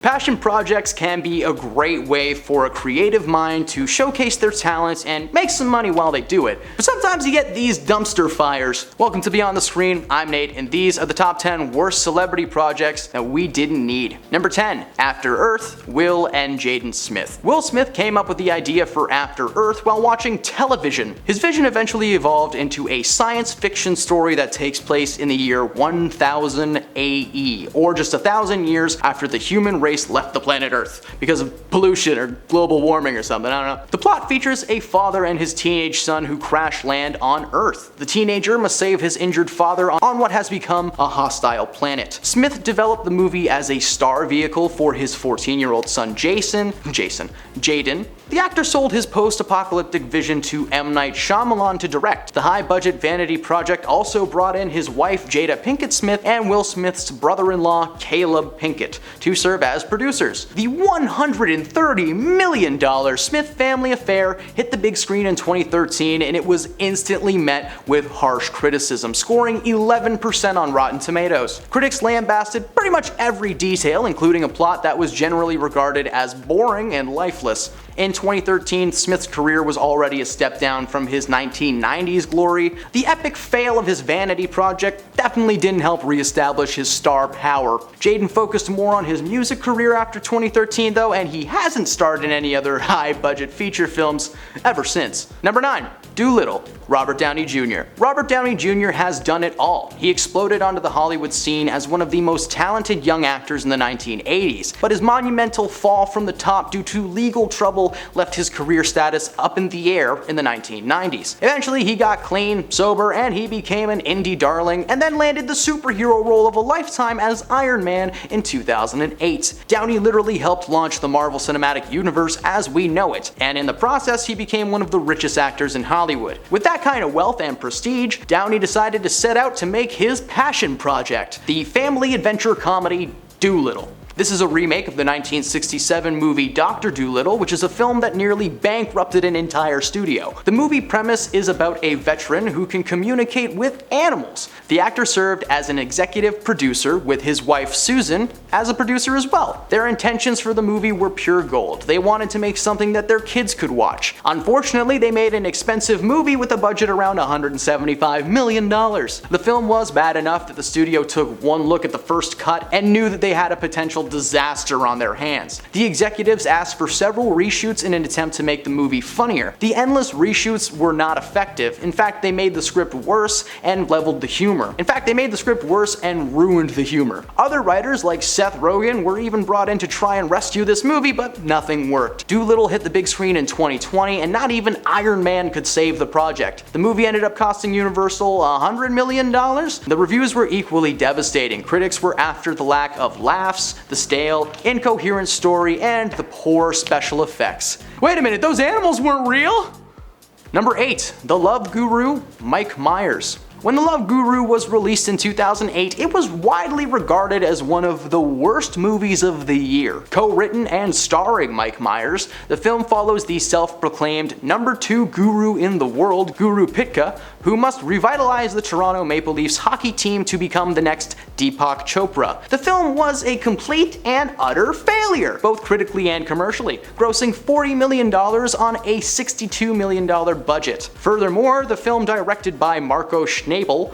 Passion projects can be a great way for a creative mind to showcase their talents and make some money while they do it. But sometimes you get these dumpster fires. Welcome to Beyond the Screen, I'm Nate, and these are the top 10 worst celebrity projects that we didn't need. Number 10, After Earth, Will and Jaden Smith. Will Smith came up with the idea for After Earth while watching television. His vision eventually evolved into a science fiction story that takes place in the year 1000 AE, or just 1,000 years after the human race left the planet Earth because of pollution or global warming or something, I don't know. The plot features a father and his teenage son who crash land on Earth. The teenager must save his injured father on what has become a hostile planet. Smith developed the movie as a star vehicle for his 14-year-old son Jaden. The actor sold his post-apocalyptic vision to M. Night Shyamalan to direct. The high-budget vanity project also brought in his wife Jada Pinkett Smith and Will Smith's brother-in-law Caleb Pinkett to serve as producers. The $130 million Smith family affair hit the big screen in 2013, and it was instantly met with harsh criticism, scoring 11% on Rotten Tomatoes. Critics lambasted pretty much every detail, including a plot that was generally regarded as boring and lifeless. In 2013, Smith's career was already a step down from his 1990s glory. The epic fail of his vanity project definitely didn't help re-establish his star power. Jaden focused more on his music career after 2013 though, and he hasn't starred in any other high-budget feature films ever since. Number 9. Dolittle, Robert Downey Jr. Robert Downey Jr. has done it all. He exploded onto the Hollywood scene as one of the most talented young actors in the 1980s, but his monumental fall from the top due to legal trouble left his career status up in the air in the 1990s. Eventually he got clean, sober, and he became an indie darling, and then landed the superhero role of a lifetime as Iron Man in 2008. Downey literally helped launch the Marvel Cinematic Universe as we know it, and in the process he became one of the richest actors in Hollywood. With that kind of wealth and prestige, Downey decided to set out to make his passion project, the family adventure comedy Dolittle. This is a remake of the 1967 movie Dr. Dolittle, which is a film that nearly bankrupted an entire studio. The movie premise is about a veteran who can communicate with animals. The actor served as an executive producer with his wife Susan as a producer as well. Their intentions for the movie were pure gold. They wanted to make something that their kids could watch. Unfortunately, they made an expensive movie with a budget around $175 million. The film was bad enough that the studio took one look at the first cut and knew that they had a potential disaster on their hands. The executives asked for several reshoots in an attempt to make the movie funnier. The endless reshoots were not effective. In fact, they made the script worse and leveled the humor. In fact, they made the script worse and ruined the humor. Other writers like Seth Rogen were even brought in to try and rescue this movie, but nothing worked. Dolittle hit the big screen in 2020, and not even Iron Man could save the project. The movie ended up costing Universal $100 million. The reviews were equally devastating. Critics were after the lack of laughs, the stale, incoherent story, and the poor special effects. Wait a minute, those animals weren't real? Number 8. The Love Guru, Mike Meyers. When The Love Guru was released in 2008, it was widely regarded as one of the worst movies of the year. Co-written and starring Mike Meyers, the film follows the self-proclaimed #2 guru in the world, Guru Pitka, who must revitalize the Toronto Maple Leafs hockey team to become the next Deepak Chopra. The film was a complete and utter failure, both critically and commercially, grossing $40 million on a $62 million budget. Furthermore, the film, directed by Marco Schnabel,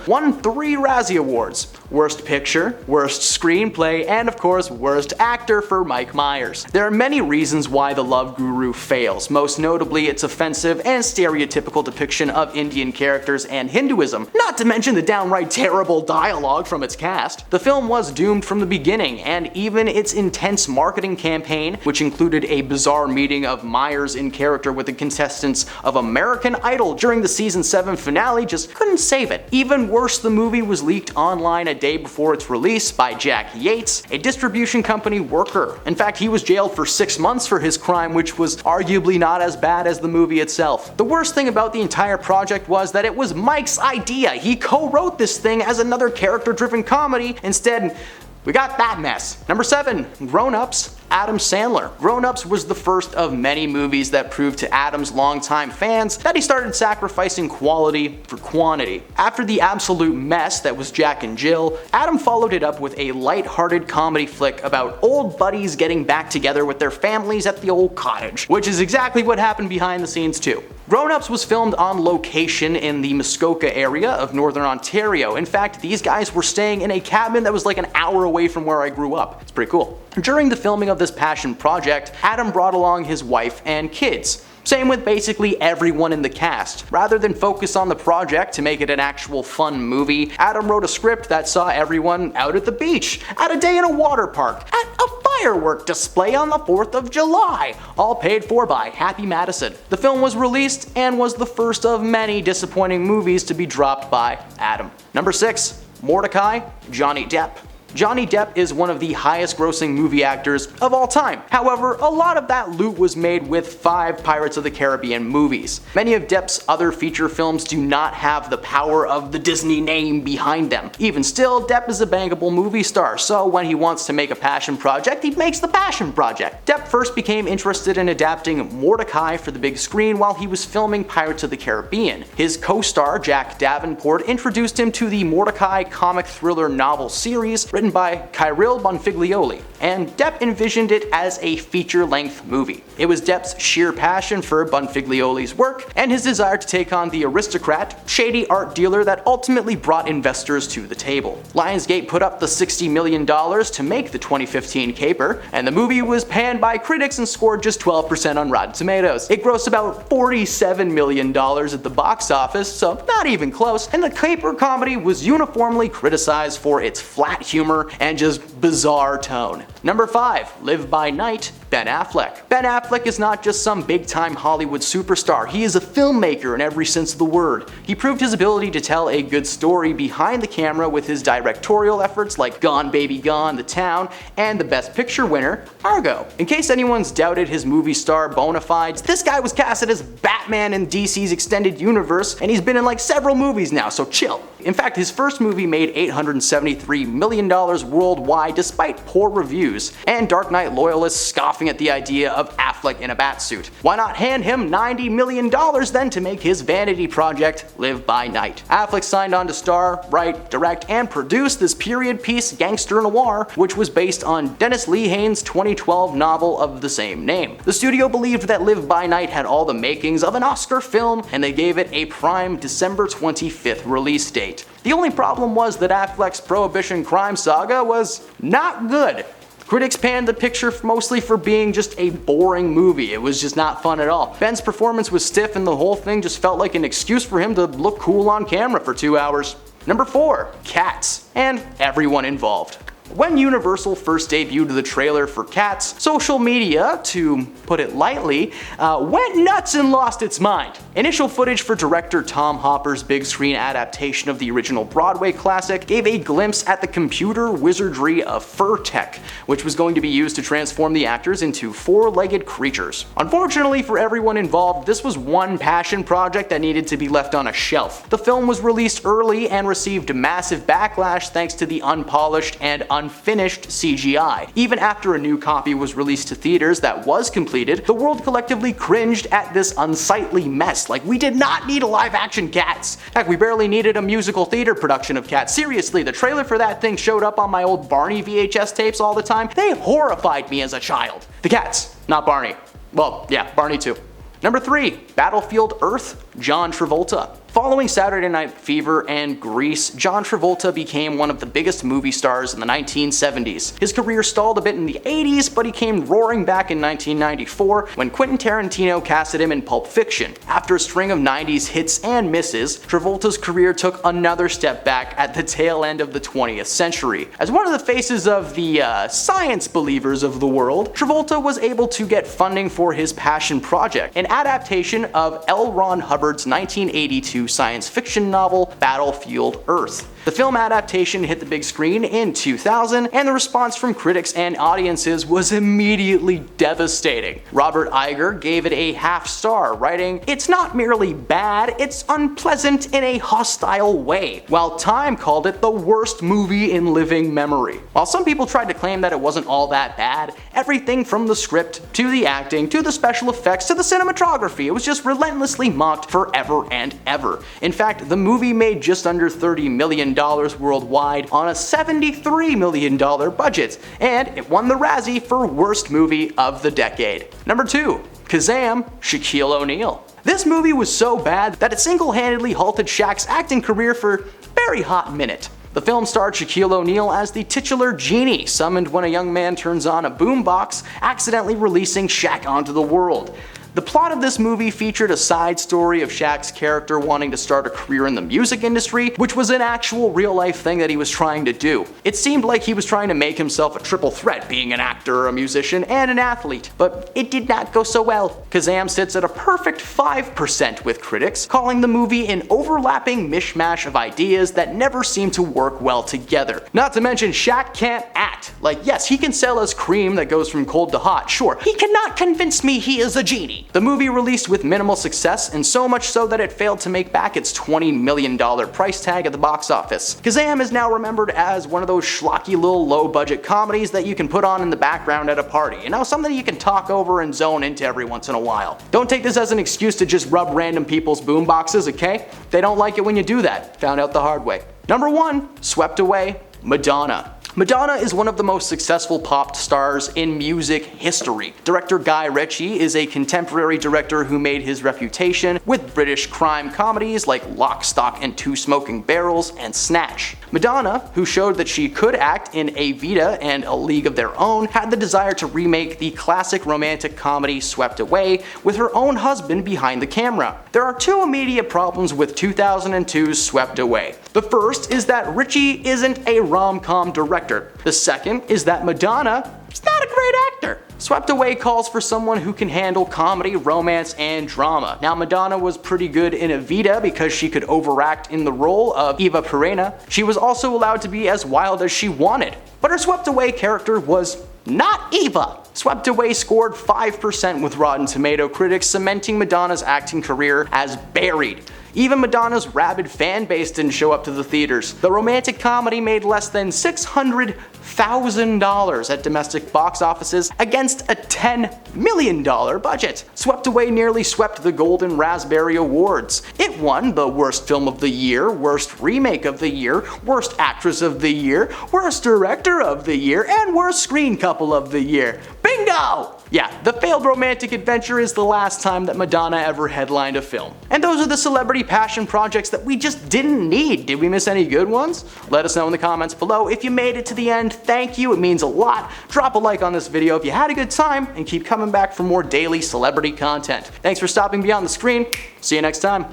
won 3 Razzie Awards: Worst Picture, Worst Screenplay, and of course Worst Actor for Mike Meyers. There are many reasons why The Love Guru fails, most notably its offensive and stereotypical depiction of Indian characters and Hinduism, not to mention the downright terrible dialogue from its cast. The film was doomed from the beginning, and even its intense marketing campaign, which included a bizarre meeting of Meyers in character with the contestants of American Idol during the season 7 finale, just couldn't save it. Even worse, the movie was leaked online a day before its release by Jack Yates, a distribution company worker. In fact, he was jailed for 6 months for his crime, which was arguably not as bad as the movie itself. The worst thing about the entire project was that it was Mike's idea. He co-wrote this thing as another character-driven comedy. Instead, we got that mess. Number 7. Grown Ups, Adam Sandler. Grown Ups was the first of many movies that proved to Adam's longtime fans that he started sacrificing quality for quantity. After the absolute mess that was Jack and Jill, Adam followed it up with a light-hearted comedy flick about old buddies getting back together with their families at the old cottage, which is exactly what happened behind the scenes too. Grown Ups was filmed on location in the Muskoka area of Northern Ontario. In fact, these guys were staying in a cabin that was like an hour away from where I grew up. It's pretty cool. During the filming of this passion project, Adam brought along his wife and kids. Same with basically everyone in the cast. Rather than focus on the project to make it an actual fun movie, Adam wrote a script that saw everyone out at the beach, at a day in a water park, at a firework display on the 4th of July, all paid for by Happy Madison. The film was released and was the first of many disappointing movies to be dropped by Adam. Number 6. Mordecai, Johnny Depp. Johnny Depp is one of the highest grossing movie actors of all time. However, a lot of that loot was made with 5 Pirates of the Caribbean movies. Many of Depp's other feature films do not have the power of the Disney name behind them. Even still, Depp is a bankable movie star, so when he wants to make a passion project, he makes the passion project. Depp first became interested in adapting Mordecai for the big screen while he was filming Pirates of the Caribbean. His co-star, Jack Davenport, introduced him to the Mordecai comic thriller novel series written by Kyril Bonfiglioli, and Depp envisioned it as a feature-length movie. It was Depp's sheer passion for Bonfiglioli's work and his desire to take on the aristocrat, shady art dealer that ultimately brought investors to the table. Lionsgate put up the $60 million to make the 2015 caper, and the movie was panned by critics and scored just 12% on Rotten Tomatoes. It grossed about $47 million at the box office, so not even close, and the caper comedy was uniformly criticized for its flat humor and just bizarre tone. Number 5. Live by Night, Ben Affleck. Ben Affleck is not just some big-time Hollywood superstar, he is a filmmaker in every sense of the word. He proved his ability to tell a good story behind the camera with his directorial efforts like Gone Baby Gone, The Town, and the Best Picture winner, Argo. In case anyone's doubted his movie star bona fides, this guy was casted as Batman in DC's extended universe, and he's been in like several movies now, so chill. In fact, his first movie made $873 million worldwide despite poor reviews, and Dark Knight loyalists scoffing at the idea of Affleck in a batsuit. Why not hand him $90 million then to make his vanity project Live by Night? Affleck signed on to star, write, direct, and produce this period piece gangster noir, which was based on Dennis Lehane's 2012 novel of the same name. The studio believed that Live by Night had all the makings of an Oscar film, and they gave it a prime December 25th release date. The only problem was that Affleck's Prohibition crime saga was not good. Critics panned the picture mostly for being just a boring movie. It was just not fun at all. Ben's performance was stiff and the whole thing just felt like an excuse for him to look cool on camera for 2 hours. Number 4. Cats, and everyone involved. When Universal first debuted the trailer for Cats, social media, to put it lightly, went nuts and lost its mind. Initial footage for director Tom Hopper's big screen adaptation of the original Broadway classic gave a glimpse at the computer wizardry of fur tech, which was going to be used to transform the actors into 4-legged creatures. Unfortunately for everyone involved, this was one passion project that needed to be left on a shelf. The film was released early and received massive backlash thanks to the unpolished and unfinished CGI. Even after a new copy was released to theaters that was completed, the world collectively cringed at this unsightly mess. Like, we did not need a live-action Cats. Heck, we barely needed a musical theater production of Cats. Seriously, the trailer for that thing showed up on my old Barney VHS tapes all the time. They horrified me as a child. The Cats, not Barney. Well, yeah, Barney too. Number 3. Battlefield Earth, John Travolta. Following Saturday Night Fever and Grease, John Travolta became one of the biggest movie stars in the 1970s. His career stalled a bit in the 80s, but he came roaring back in 1994 when Quentin Tarantino casted him in Pulp Fiction. After a string of 90s hits and misses, Travolta's career took another step back at the tail end of the 20th century. As one of the faces of the science believers of the world, Travolta was able to get funding for his passion project, an adaptation of L. Ron Hubbard's 1982 to science fiction novel Battlefield Earth. The film adaptation hit the big screen in 2000, and the response from critics and audiences was immediately devastating. Robert Iger gave it a half star, writing, "It's not merely bad, it's unpleasant in a hostile way," while Time called it the worst movie in living memory. While some people tried to claim that it wasn't all that bad, everything from the script, to the acting, to the special effects, to the cinematography, it was just relentlessly mocked forever and ever. In fact, the movie made just under $30 million worldwide on a $73 million budget, and it won the Razzie for Worst Movie of the Decade. Number 2. Kazaam, Shaquille O'Neal. This movie was so bad that it single-handedly halted Shaq's acting career for a very hot minute. The film starred Shaquille O'Neal as the titular genie, summoned when a young man turns on a boombox, accidentally releasing Shaq onto the world. The plot of this movie featured a side story of Shaq's character wanting to start a career in the music industry, which was an actual real-life thing that he was trying to do. It seemed like he was trying to make himself a triple threat, being an actor, a musician, and an athlete, but it did not go so well. Kazaam sits at a perfect 5% with critics, calling the movie an overlapping mishmash of ideas that never seem to work well together. Not to mention, Shaq can't act. Like, yes, he can sell us cream that goes from cold to hot, sure. He cannot convince me he is a genie. The movie released with minimal success, and so much so that it failed to make back its $20 million price tag at the box office. Kazaam is now remembered as one of those schlocky little low-budget comedies that you can put on in the background at a party, you know, something you can talk over and zone into every once in a while. Don't take this as an excuse to just rub random people's boomboxes, okay? They don't like it when you do that. Found out the hard way. Number 1, Swept Away, Madonna. Madonna is one of the most successful pop stars in music history. Director Guy Ritchie is a contemporary director who made his reputation with British crime comedies like Lock, Stock and Two Smoking Barrels and Snatch. Madonna, who showed that she could act in Evita and A League of Their Own, had the desire to remake the classic romantic comedy Swept Away with her own husband behind the camera. There are two immediate problems with 2002's Swept Away. The first is that Ritchie isn't a rom-com director. The second is that Madonna is not a great actor. Swept Away calls for someone who can handle comedy, romance, and drama. Now, Madonna was pretty good in Evita because she could overact in the role of Eva Pereira. She was also allowed to be as wild as she wanted. But her Swept Away character was not Eva. Swept Away scored 5% with Rotten Tomato critics, cementing Madonna's acting career as buried. Even Madonna's rabid fan base didn't show up to the theaters. The romantic comedy made less than $600,000 at domestic box offices against a $10 million budget. Swept Away nearly swept the Golden Raspberry Awards. It won the Worst Film of the Year, Worst Remake of the Year, Worst Actress of the Year, Worst Director of the Year, and Worst Screen Couple of the Year. Bingo! Yeah, the failed romantic adventure is the last time that Madonna ever headlined a film. And those are the celebrity passion projects that we just didn't need. Did we miss any good ones? Let us know in the comments below. If you made it to the end, thank you, it means a lot. Drop a like on this video if you had a good time, and keep coming back for more daily celebrity content. Thanks for stopping beyond the screen. See you next time.